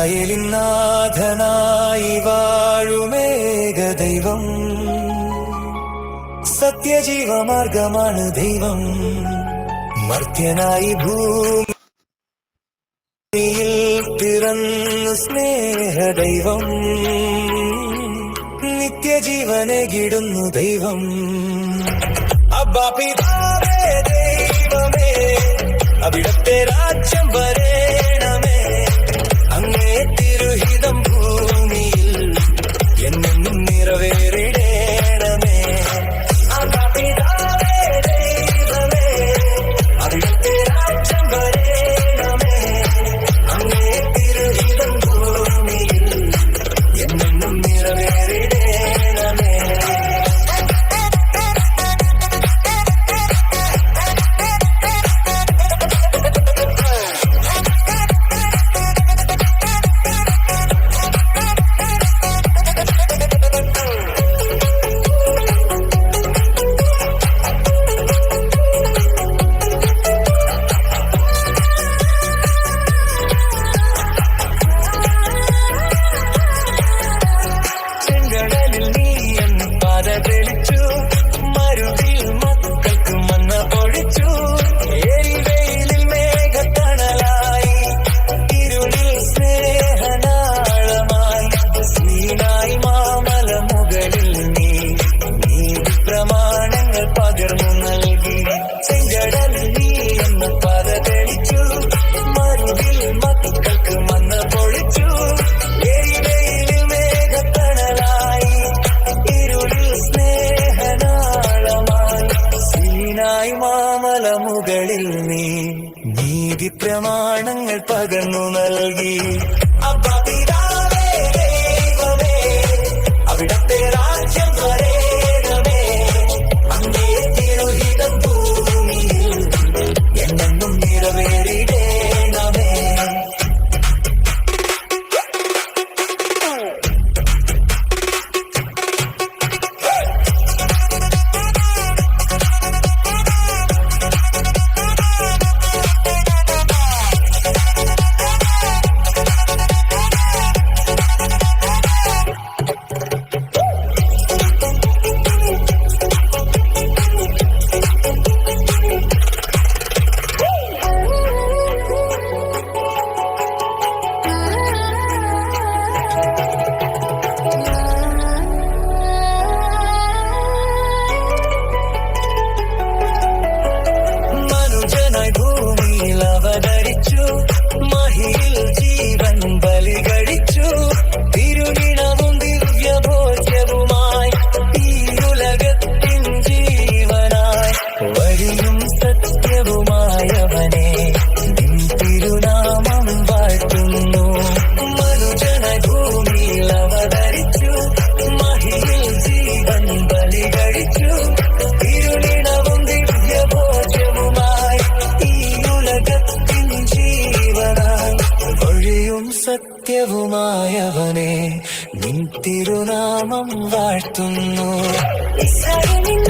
ഇസ്രായേലിൻ നാഥനായി വാഴുമേക ദൈവം, സത്യജീവമാർഗമാണ് ദൈവം. മർത്യനായി ഭൂമിയിൽ പിറന്നു സ്നേഹദൈവം, നിത്യജീവനേകിടുന്നു ദൈവം. അബ്ബാ പിതാവേ ദൈവമേ, അവിടുത്തെ രാജ്യം വരേണമേ, അങ്ങേ തിരുഹിതം ഭൂമിയിൽ എന്നും നിറവേറിടേണമേ. അബ്ബാ പിതാവേ ദൈവമേ, അവിടുത്തെ രാജ്യം വരേണമേ, അങ്ങേ തിരുഹിതം ഭൂമിയിൽ എന്നും നിറവേറിടേണമേ. മാമലമുകളിൽ നീ നീതി പ്രമാണങ്ങൾ പകർന്നു നൽകി. അബ്ബാ പിതാവേ ദൈവമേ, അവിടുത്തെ രാജ്യം വരേണമേ, അങ്ങേ തിരുഹിതം ഭൂമിയിൽ എന്നെന്നും നിറവേറിടേണമേ. ഭൂമിയിൽ അവതരിച്ചു, മഹിയിൽ ജീവൻ ബലി കഴിച്ചു. തിരുനിണവും ദിവ്യഭോജ്യവുമായി ഈ ഉലകത്തിൻ ജീവനായി വഴിയും സത്യവുമായവനെ നിൻ തിരുനാമം വാഴ്ത്തുന്നു. മനുജനായി ഭൂമിയിൽ അവതരിച്ചു, മഹിയിൽ ജീവൻ ബലി കഴിച്ചു. തിരുനിണവും ദിവ്യഭോജ്യവുമായി വഴിയും സത്യവുമായവനെ നിൻ തിരുനാമം വാഴ്ത്തുന്നു. ഇസ്രായേലിൻ